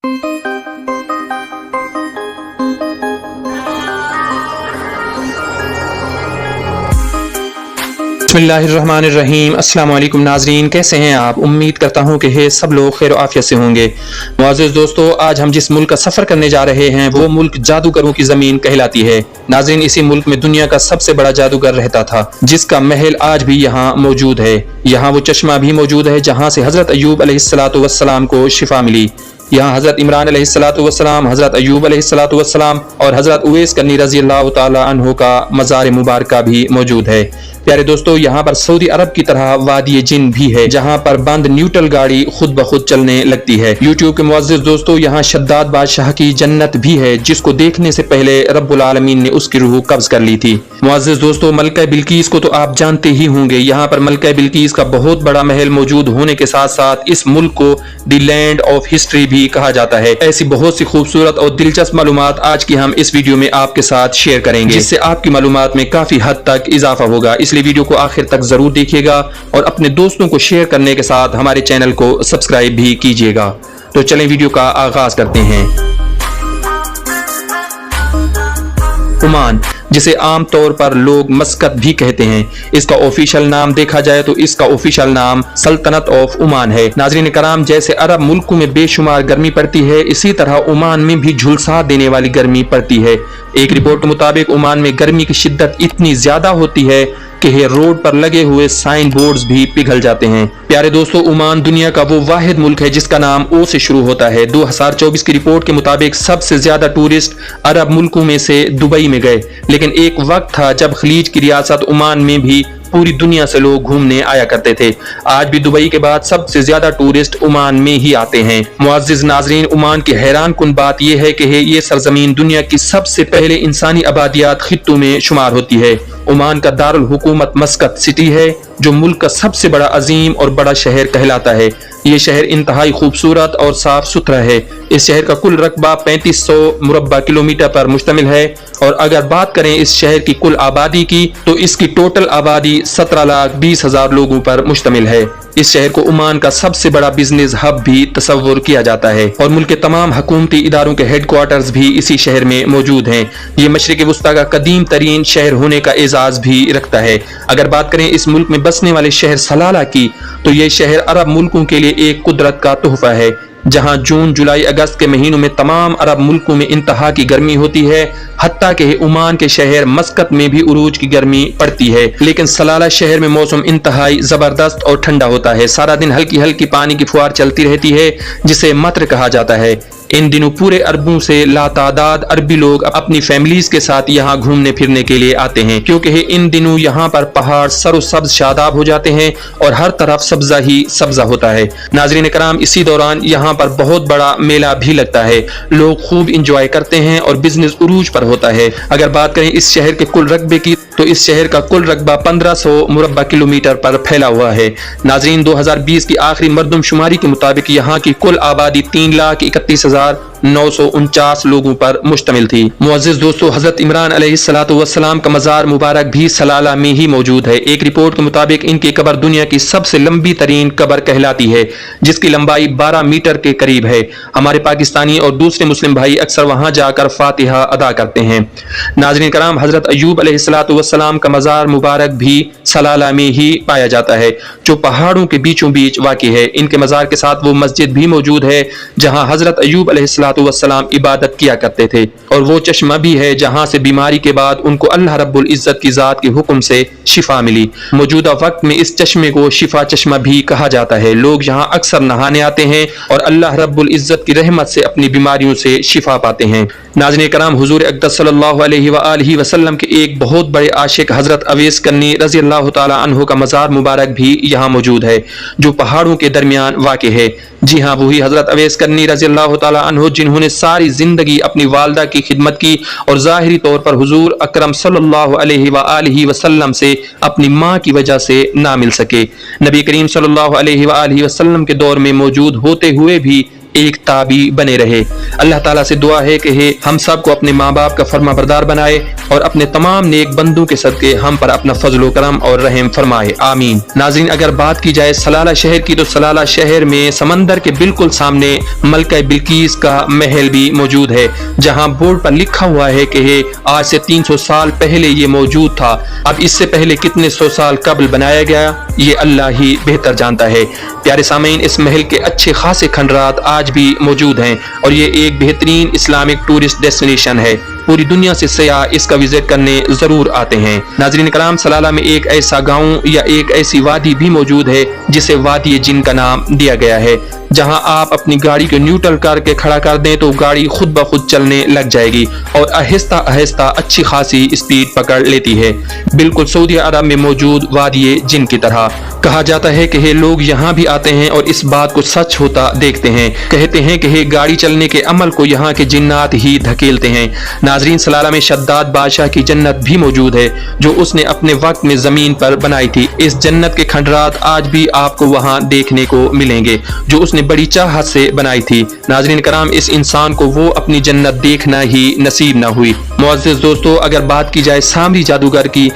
बिस्मिल्लाहिर्रहमानिर्रहीम। अस्सलाम वालेकुम नाज़रीन, कैसे हैं आप? उम्मीद करता हूं कि सब लोग खैर आफियत से होंगे। मुअज़्ज़िज़ दोस्तों, आज हम जिस मुल्क का सफ़र करने जा रहे हैं वो मुल्क जादूगरों की ज़मीन कहलाती है। नाज़रीन, इसी मुल्क में दुनिया का सबसे बड़ा जादूगर रहता था, जिसका महल आज भी यहाँ मौजूद है। यहाँ वो चश्मा भी मौजूद है जहाँ से हज़रत अय्यूब अलैहिस्सलाम को शिफा मिली। यहाँ हज़रत इमरान अलैहिस्सलाम, हज़रत अय्यूब अलैहिस्सलाम और हज़रत उवैस करनी रज़ियल्लाहु ताला अन्हु का मज़ार मुबारक भी मौजूद है। प्यारे दोस्तों, यहाँ पर सऊदी अरब की तरह वादी जिन भी है, जहाँ पर बंद न्यूट्रल गाड़ी खुद ब खुद चलने लगती है। यूट्यूब के मुअज़्ज़िज़ दोस्तों, यहाँ शद्दाद बादशाह की जन्नत भी है, जिसको देखने से पहले रब्बुल आलमीन ने उसकी रूह कब्ज़ कर ली थी। मुअज़्ज़िज़ दोस्तों, मलका बिल्कीस को तो आप जानते ही होंगे। यहाँ पर मलका बिल्कीस का बहुत बड़ा महल मौजूद होने के साथ साथ इस मुल्क को द लैंड ऑफ हिस्ट्री भी कहा जाता है। ऐसी बहुत सी खूबसूरत और दिलचस्प मालूमात आज की हम इस वीडियो में आपके साथ शेयर करेंगे, जिससे आपकी मालूमात में काफी हद तक इजाफा होगा। इसलिए वीडियो को आखिर तक जरूर देखिएगा और अपने दोस्तों को शेयर करने के साथ हमारे चैनल को सब्सक्राइब भी कीजिएगा। तो चलें वीडियो का आगाज करते हैं। ओमान, जिसे आम तौर पर लोग मस्कत भी कहते हैं, इसका ऑफिशियल नाम देखा जाए तो इसका ऑफिशियल नाम सल्तनत ऑफ ओमान है। नाज़रीन कराम, जैसे अरब मुल्कों में बेशुमार गर्मी पड़ती है, इसी तरह ओमान में भी झुलसा देने वाली गर्मी पड़ती है। एक रिपोर्ट के मुताबिक ओमान में गर्मी की शिद्दत इतनी ज्यादा होती है कि रोड पर लगे हुए साइन बोर्ड्स भी पिघल जाते हैं। प्यारे दोस्तों, ओमान दुनिया का वो वाहिद मुल्क है जिसका नाम ओ से शुरू होता है। 2024 की रिपोर्ट के मुताबिक सबसे ज्यादा टूरिस्ट अरब मुल्कों में से दुबई में गए, लेकिन एक वक्त था जब खलीज की रियासत ओमान में भी पूरी दुनिया से लोग घूमने आया करते थे। आज भी दुबई के बाद सबसे ज्यादा टूरिस्ट ओमान में ही आते हैं। मुअज़्ज़िज़ नाज़रीन, ओमान की हैरान कुन बात यह है कि ये सरजमीन दुनिया की सबसे पहले इंसानी आबादियात खित्तों में शुमार होती है। ओमान का दारुल हुकूमत मस्कत सिटी है, जो मुल्क का सबसे बड़ा अजीम और बड़ा शहर कहलाता है। ये शहर इंतहाई खूबसूरत और साफ सुथरा है। इस शहर का कुल रकबा 3500 मुरब्बा किलोमीटर पर मुश्तमिल है, और अगर बात करें इस शहर की कुल आबादी की तो इसकी टोटल आबादी 17,20,000 लोगों पर मुश्तमिल है। इस शहर को ओमान का सबसे बड़ा बिजनेस हब भी तस्वुर किया जाता है, और मुल्क के तमाम हुकूमती इदारों के हेडक्वार्टर्स भी इसी शहर में मौजूद हैं। ये मशरिक़ वुस्ता का कदीम तरीन शहर होने का एजाज भी रखता है। अगर बात करें इस मुल्क में बसने वाले शहर सलाला की, तो ये शहर अरब मुल्कों के लिए एक कुदरत का तोहफा है, जहां जून, जुलाई, अगस्त के महीनों में तमाम अरब मुल्कों में इंतहा की गर्मी होती है। हत्ता के ओमान के शहर मस्कत में भी उरूज की गर्मी पड़ती है, लेकिन सलाला शहर में मौसम इंतहाई जबरदस्त और ठंडा होता है। सारा दिन हल्की हल्की पानी की फुहार चलती रहती है, जिसे मत्र कहा जाता है। इन दिनों पूरे अरबों से लातादाद अरबी लोग अपनी फैमिलीज के साथ यहाँ घूमने फिरने के लिए आते हैं, क्योंकि इन दिनों यहाँ पर पहाड़ सरोसब्ज शादाब हो जाते हैं और हर तरफ सब्जा ही सब्जा होता है। नाज़रीन कराम, इसी दौरान यहाँ पर बहुत बड़ा मेला भी लगता है। लोग खूब इंजॉय करते हैं और बिजनेस उरूज पर होता है। अगर बात करें इस शहर के कुल रकबे की, तो इस शहर का कुल रकबा 1500 मुरब्बा किलोमीटर पर फैला हुआ है। नाज़रीन, 2020 की आखिरी मरदमशुमारी के मुताबिक यहाँ की कुल आबादी 3,31,949 लोगों पर मुश्तमिल थी। मुअज़्ज़िज़ दोस्तों, हज़रत इमरान अलैहिस्सलाम का मज़ार मुबारक भी सलाला में ही मौजूद है। एक रिपोर्ट के मुताबिक इनकी कब्र दुनिया की सबसे लंबी तरीन कब्र कहलाती है, जिसकी लंबाई 12 मीटर के करीब है। हमारे पाकिस्तानी और दूसरे मुस्लिम भाई अक्सर वहाँ जाकर फातिहा अदा करते हैं। नाज़रीन कराम, हज़रत अय्यूब अलैहिस्सलाम का मज़ार मुबारक भी सलाला में ही पाया जाता है, जो पहाड़ों के बीचों बीच वाक़ है। इनके मज़ार के साथ वो मस्जिद भी मौजूद है जहाँ हज़रत अय्यूब अलैहिस्सलाम इबादत किया करते थे, और वो चश्मा भी है जहाँ से बीमारी के बाद उनको अल्लाह रब्बुल इज़्ज़त की ज़ात के हुक्म से शिफा मिली। मौजूदा वक्त में इस चश्मे को शिफा चश्मा भी कहा जाता है। लोग यहाँ अक्सर नहाने आते हैं और अल्लाह रब्बुल इज़्ज़त की रहमत से अपनी बीमारियों से शिफा पाते हैं। नाज़रीन कराम, हुज़ूर अक़दस सल्लल्लाहु अलैहि वसल्लम के एक बहुत बड़े आशिक हज़रत उवैस करनी रज़ियल्लाहु ताला अन्हु का मज़ार मुबारक भी यहाँ मौजूद है, जो पहाड़ों के दरमियान वाक़ है। जी हाँ, वही हज़रत उवैस करनी रज़ियल्लाहु ताला अन्हु जिन्होंने सारी जिंदगी अपनी वालदा की खिदमत की और ज़ाहिरी तौर पर हुज़ूर अकरम सल्लल्लाहु अलैहि वसल्लम से अपनी माँ की वजह से ना मिल सके। नबी करीम सल्लल्लाहु अलैहि वसल्लम के दौर में मौजूद होते हुए भी एक ताबी बने रहे। अल्लाह ताला से दुआ है कि हम सबको अपने माँ बाप का फर्मा बरदार बनाए और अपने तमाम नेक बंदों के सदके हम पर अपना फजल करम और रहम फरमाए, आमीन। नाज़रीन, अगर बात की जाए सलाला शहर की तो सलाला शहर में समंदर के बिल्कुल सामने मलका बिल्कीस का महल भी मौजूद है, जहां बोर्ड पर लिखा हुआ है कि आज से 300 साल पहले ये मौजूद था। अब इससे पहले कितने 100 साल कबल बनाया गया ये अल्लाह ही बेहतर जानता है। प्यारे सामीन, इस महल के अच्छे खासे खंडरात आज भी मौजूद हैं और ये एक बेहतरीन इस्लामिक टूरिस्ट डेस्टिनेशन है। पूरी दुनिया से सयाह इसका विजिट करने जरूर आते हैं। नाज़रीन कराम, सलाला में एक ऐसा गांव या एक ऐसी वादी भी मौजूद है जिसे वादी जिन का नाम दिया गया है, जहां आप अपनी गाड़ी को न्यूट्रल करके खड़ा कर दें तो गाड़ी खुद ब खुद चलने लग जाएगी और आहिस्ता आहिस्ता अच्छी खासी स्पीड पकड़ लेती है, बिल्कुल सऊदी अरब में मौजूद वादी जिन की तरह। कहा जाता है कि लोग यहाँ भी आते हैं और इस बात को सच होता देखते हैं। कहते हैं कि गाड़ी चलने के अमल को यहाँ के जिन्नात ही धकेलते हैं। नाजरीन, सलाला में शद्दाद बादशाह की जन्नत भी मौजूद है जो उसने अपने वक्त में जमीन पर बनाई थी। इस जन्नत के खंडरात आज भी आपको वहाँ देखने को मिलेंगे जो उसने बड़ी चाहत से बनाई थी। नाजरीन कराम, इस इंसान को वो अपनी जन्नत देखना ही नसीब न हुई। मुअज़्ज़िज़ दोस्तों, अगर बात की जाए सामरी जादूगर की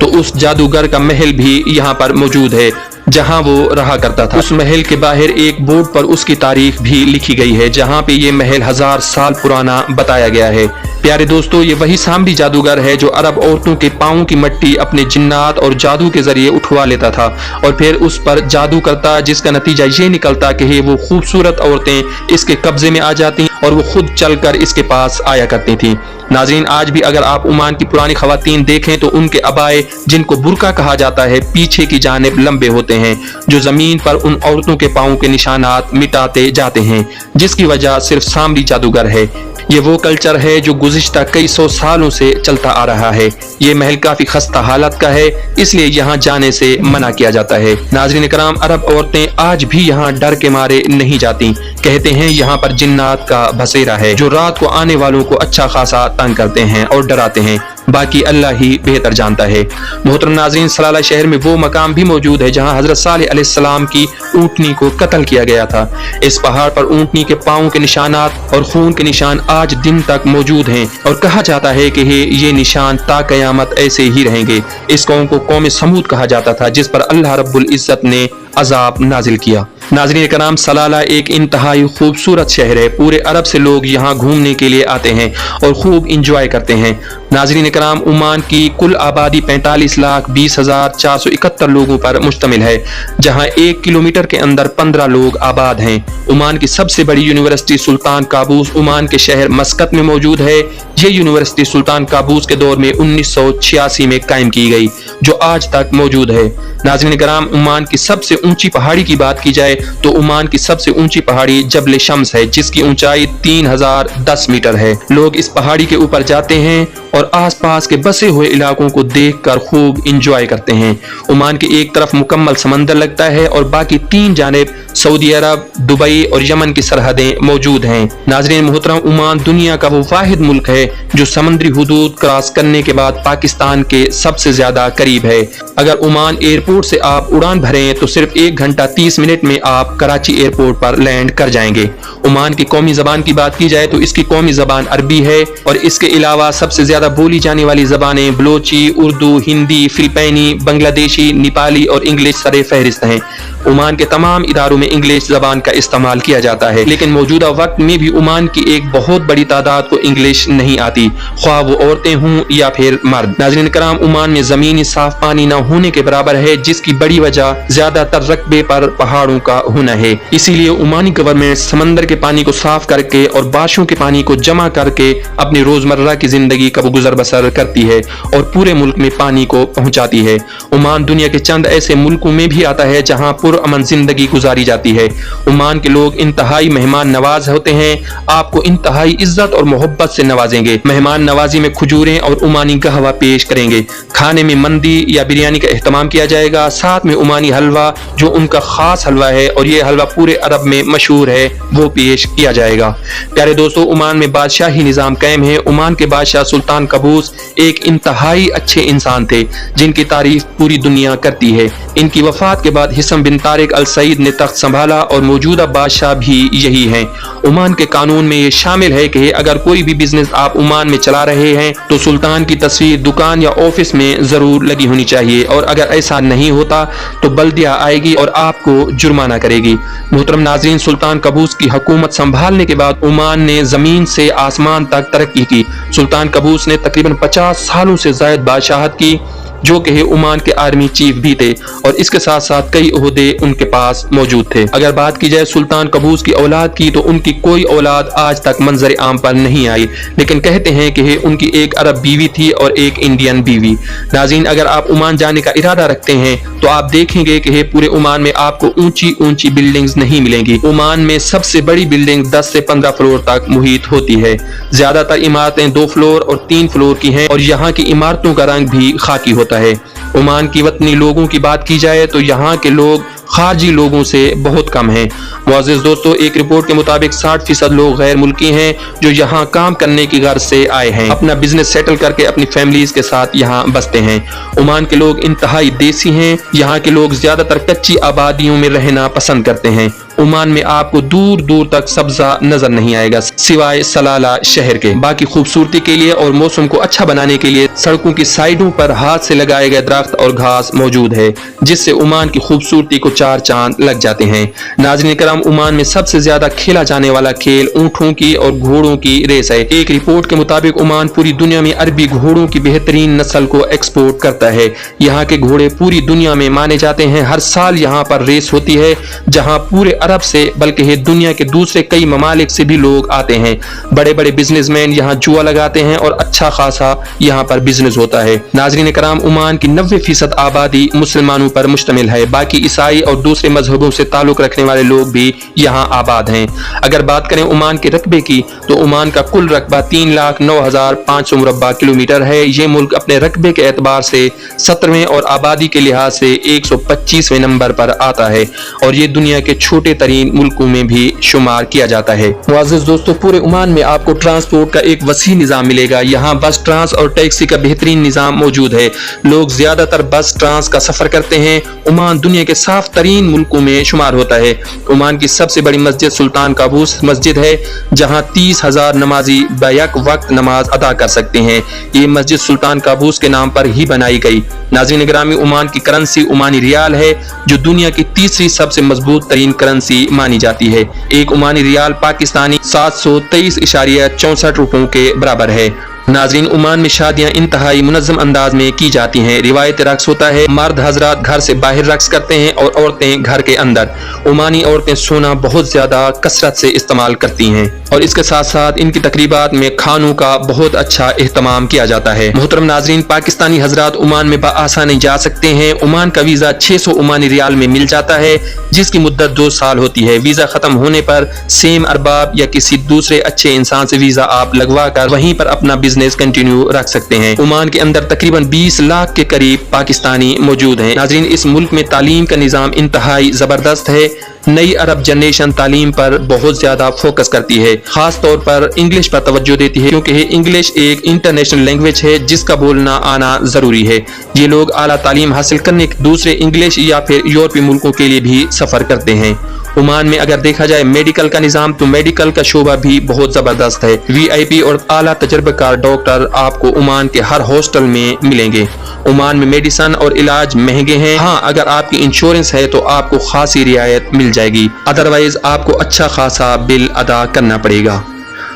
तो उस जादूगर का महल भी यहाँ पर मौजूद है जहां वो रहा करता था। उस महल के बाहर एक बोर्ड पर उसकी तारीख भी लिखी गई है, जहां पे ये महल 1000 साल पुराना बताया गया है। प्यारे दोस्तों, ये वही सामरी जादूगर है जो अरब औरतों के पाँव की मिट्टी अपने जिन्नात और जादू के जरिए उठवा लेता था और फिर उस पर जादू करता, जिसका नतीजा ये निकलता कि वो खूबसूरत औरतें इसके कब्जे में आ जाती और वो खुद चलकर इसके पास आया करती थी। नाज़रीन, आज भी अगर आप ओमान की पुरानी खवातीन देखें तो उनके अबाए, जिनको बुरका कहा जाता है, पीछे की जानिब लंबे होते हैं जो जमीन पर उन औरतों के पाँव के निशानात मिटाते जाते हैं, जिसकी वजह सिर्फ सामरी जादूगर है। ये वो कल्चर है जो गुज़िश्ता कई 100 सालों से चलता आ रहा है। ये महल काफी खस्ता हालत का है, इसलिए यहाँ जाने से मना किया जाता है। नाज़रीन कराम, अरब औरतें आज भी यहाँ डर के मारे नहीं जाती। कहते हैं यहाँ पर जिन्नात का बसेरा है जो रात को आने वालों को अच्छा खासा तंग करते हैं और डराते हैं। बाकी अल्लाह ही बेहतर जानता है। मोहतरम नाज़रीन, सलाला शहर में वो मकाम भी मौजूद है जहाँ हजरत सालेह अलैहिस्सलाम की ऊँटनी को कत्ल किया गया था। इस पहाड़ पर ऊँटनी के पाँव के निशानात और खून के निशान आज दिन तक मौजूद हैं और कहा जाता है कि ये निशान ता कयामत ऐसे ही रहेंगे। इस कौम को कौम समूद कहा जाता था जिस पर अल्लाह रब्बुल इज्जत ने अजाब नाजिल किया। नाज़रीन कराम, सलाला एक इंतहाई खूबसूरत शहर है। पूरे अरब से लोग यहाँ घूमने के लिए आते हैं और खूब इंजॉय करते हैं। नाज़रीन कराम, ओमान की कुल आबादी 45,20,471 लोगों पर मुश्तमिल है, जहाँ 1 किलोमीटर के अंदर 15 लोग आबाद हैं। ओमान की सबसे बड़ी यूनिवर्सिटी सुल्तान काबूस ओमान के शहर मस्कत में मौजूद है। ये यूनिवर्सिटी सुल्तान काबूस के दौर में 1986 में कायम की गई, जो आज तक मौजूद है। नाज़रीन कराम, ओमान की सबसे ऊंची पहाड़ी की बात की जाए तो ओमान की सबसे ऊंची पहाड़ी जबल शम्स है, जिसकी ऊंचाई 3010 मीटर है। लोग इस पहाड़ी के ऊपर जाते हैं और आसपास के बसे हुए इलाकों को देखकर खूब इंजॉय करते हैं। ओमान की एक तरफ मुकम्मल समंदर लगता है और बाकी 3 जानिब सऊदी अरब, दुबई और यमन की सरहदें मौजूद हैं। नाज़रीन मोहतरम, ओमान दुनिया का वो वाहिद मुल्क है जो समंदरी हुदूद क्रॉस करने के बाद पाकिस्तान के सबसे ज्यादा करीब है। अगर ओमान एयरपोर्ट से आप उड़ान भरें तो सिर्फ 1 घंटा 30 मिनट में आप कराची एयरपोर्ट पर लैंड कर जाएंगे। ओमान की कौमी जबान की बात की जाए तो इसकी कौमी जबान अरबी है और इसके अलावा सबसे ज्यादा बोली जाने वाली जबानें बलोची, उर्दू, हिंदी, फिलिपाइनी, बांग्लादेशी, नेपाली और इंग्लिश सरे फहरिस्त हैं। ओमान के तमाम इदारों में इंग्लिश जबान का इस्तेमाल किया जाता है, लेकिन मौजूदा वक्त में भी ओमान की एक बहुत बड़ी तादाद को इंग्लिश नहीं आती, ख्वाह वो औरतें हों या फिर मर्द। नाज़रीन कराम, ओमान में जमीनी साफ पानी न होने के बराबर है, जिसकी बड़ी वजह ज्यादातर रकबे पर पहाड़ों का होना है। इसीलिए ओमानी गवर्नमेंट समंदर के पानी को साफ करके और बारिशों के पानी को जमा करके अपनी रोजमर्रा की जिंदगी का गुजर बसर करती है और पूरे मुल्क में पानी को पहुंचाती है। ओमान दुनिया के चंद ऐसे मुल्कों में भी आता है जहां पुरअमन जिंदगी गुजारी जाती है। ओमान के लोग इंतहाई मेहमान नवाज होते हैं, आपको इंतहाई इज्जत और मोहब्बत से नवाजेंगे। मेहमान नवाजी में खजूरें और ओमानी कहवा पेश करेंगे। खाने में मंदी या बिरयानी का एहतमाम किया जाएगा, साथ में ओमानी हलवा जो उनका खास हलवा है और ये हलवा पूरे अरब में मशहूर है वो पेश किया जाएगा। प्यारे दोस्तों, ओमान में बादशाही निजाम कायम है। ओमान के बादशाह सुल्तान काबूस एक इंतहाई अच्छे इंसान थे जिनकी तारीफ पूरी दुनिया करती है। इनकी वफात के बाद हिसम बिन तारिक अल सईद ने तख्त संभाला और मौजूदा बादशाह भी यही हैं। ओमान के कानून में ये शामिल है कि अगर कोई भी बिजनेस आप ओमान में चला रहे हैं तो सुल्तान की तस्वीर दुकान या ऑफिस में जरूर लगी होनी चाहिए, और अगर ऐसा नहीं होता तो बल्दिया आएगी और आपको जुर्माना करेगी। मोहतरम नाज़रीन, सुल्तान कबूस की हुकूमत संभालने के बाद ओमान ने जमीन से आसमान तक तरक्की की। सुल्तान कबूस ने तकरीबन 50 सालों से ज़ायद बादशाहत की, जो कि ओमान के आर्मी चीफ भी थे, और इसके साथ साथ कई ओहदे उनके पास मौजूद थे। अगर बात की जाए सुल्तान कबूस की औलाद की, तो उनकी कोई औलाद आज तक मंजर आम पर नहीं आई, लेकिन कहते हैं कि उनकी एक अरब बीवी थी और एक इंडियन बीवी। नाज़रीन, अगर आप ओमान जाने का इरादा रखते हैं तो आप देखेंगे कि पूरे ओमान में आपको ऊंची ऊंची बिल्डिंग्स नहीं मिलेंगी। ओमान में सबसे बड़ी बिल्डिंग 10 से 15 फ्लोर तक मुहित होती है। ज्यादातर इमारतें 2 फ्लोर और 3 फ्लोर की हैं, और यहाँ की इमारतों का रंग भी खाकी होता है। ओमान की वतनी लोगों की बात की जाए तो यहाँ के लोग खारजी लोगों से बहुत कम हैं। मुअज़्ज़िज़ दोस्तों, एक रिपोर्ट के मुताबिक 60% लोग गैर मुल्की हैं जो यहाँ काम करने की गर्ज से आए हैं, अपना बिजनेस सेटल करके अपनी फैमिलीज के साथ यहाँ बसते हैं। ओमान के लोग इंतहाई देसी हैं। यहाँ के लोग ज्यादातर कच्ची आबादियों में रहना पसंद करते हैं। ओमान में आपको दूर दूर तक सब्जा नजर नहीं आएगा सिवाय सलाला शहर के। बाकी खूबसूरती के लिए और मौसम को अच्छा बनाने के लिए सड़कों की साइडों पर हाथ से लगाए गए दरख्त और घास मौजूद है, जिससे ओमान की खूबसूरती को 4 चांद लग जाते हैं। नाज़रीन करम, ओमान में सबसे ज्यादा खेला जाने वाला खेल ऊँटों की और घोड़ों की रेस है। एक रिपोर्ट के मुताबिक ओमान पूरी दुनिया में अरबी घोड़ों की बेहतरीन नस्ल को एक्सपोर्ट करता है। यहाँ के घोड़े पूरी दुनिया में माने जाते हैं। हर साल यहाँ पर रेस होती है, जहाँ पूरे अरब से बल्कि दुनिया के दूसरे कई ममालिक से भी लोग आते हैं। बड़े बड़े बिजनेसमैन यहाँ जुआ लगाते हैं और अच्छा खासा यहाँ पर बिजनेस होता है। नाज़रीन कराम, ओमान की 90% आबादी मुसलमानों पर मुश्तमिल है। बाकी ईसाई और दूसरे मजहबों से ताल्लुक रखने वाले लोग भी यहाँ आबाद हैं। अगर बात करें ओमान के रकबे की, तो ओमान का कुल रकबा 3,09,500 मुरब्बा किलोमीटर है। ये मुल्क अपने रकबे के एतबार से 17वें और आबादी के लिहाज से 125वें नंबर पर आता है, और ये दुनिया के छोटे तरीन मुल्कों में भी शुमार किया जाता है। मुअज़्ज़िज़ दोस्तों, पूरे ओमान में आपको ट्रांसपोर्ट का एक वसी निज़ाम मिलेगा। यहाँ बस ट्रांस और टैक्सी का बेहतरीन निज़ाम मौजूद है। लोग ज्यादातर बस ट्रांस का सफर करते हैं। ओमान दुनिया के साफ तरीन मुल्कों में शुमार होता है। ओमान की सबसे बड़ी मस्जिद सुल्तान काबूस मस्जिद है, जहाँ 30,000 नमाजी बैक वक्त नमाज अदा कर सकते हैं। ये मस्जिद सुल्तान काबूस के नाम पर ही बनाई गई। नाज़रीन गिरामी, ओमान की करेंसी ओमानी रियाल है, जो दुनिया की तीसरी सबसे मजबूत तरीन करेंसी मानी जाती है। एक ओमानी रियाल पाकिस्तानी 723.64 रुपयों के बराबर है। नाज़रीन, ओमान में शादियां इंतहाई मुनज़्ज़म अंदाज में की जाती हैं। रिवायती रक्स होता है। मर्द हजरात घर से बाहर रक्स करते हैं और औरतें घर के अंदर। ओमानी औरतें सोना बहुत ज्यादा कसरत से इस्तेमाल करती हैं, और इसके साथ साथ इनकी तकरीबात में खानों का बहुत अच्छा एहतमाम किया जाता है। मोहतरम नाज़रीन, पाकिस्तानी हजरात ओमान में बआसानी जा सकते हैं। ओमान का वीजा 600 ओमानी रियाल में मिल जाता है, जिसकी मुद्दत 2 साल होती है। वीजा खत्म होने पर सेम अरबाब या किसी दूसरे अच्छे इंसान से वीजा आप लगवा कर वहीं पर अपना बिजनेस कंटिन्यू रख सकते हैं। ओमान के अंदर तकरीबन 20 लाख के करीब पाकिस्तानी मौजूद हैं। नाज़रीन, इस मुल्क में तालीम का निज़ाम इंतहाई जबरदस्त है। नई अरब जनरेशन तालीम पर बहुत ज्यादा फोकस करती है, खास तौर पर इंग्लिश पर तवज्जो देती है, क्योंकि इंग्लिश एक इंटरनेशनल लैंग्वेज है जिसका बोलना आना जरूरी है। ये लोग आला तालीम हासिल करने दूसरे इंग्लिश या फिर यूरोपीय मुल्कों के लिए भी सफर करते हैं। ओमान में अगर देखा जाए मेडिकल का निज़ाम, तो मेडिकल का शोबा भी बहुत जबरदस्त है। VIP और आला तजर्बेकार डॉक्टर आपको ओमान के हर हॉस्टल में मिलेंगे। ओमान में मेडिसिन और इलाज महंगे हैं। हाँ, अगर आपकी इंश्योरेंस है तो आपको खासी रियायत मिल जाएगी, अदरवाइज आपको अच्छा खासा बिल अदा करना पड़ेगा।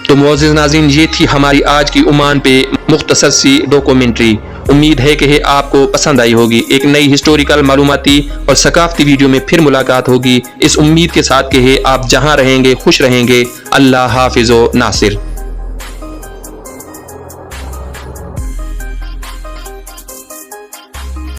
तो मुअज़्ज़िज़ नाज़रीन, ये थी हमारी आज की ओमान पे मुख्तसर सी डॉक्यूमेंट्री। उम्मीद है कि आपको पसंद आई होगी। एक नई हिस्टोरिकल, मालूमाती और सकाफती वीडियो में फिर मुलाकात होगी, इस उम्मीद के साथ कि आप जहां रहेंगे खुश रहेंगे। अल्लाह हाफिज़ो नासिर।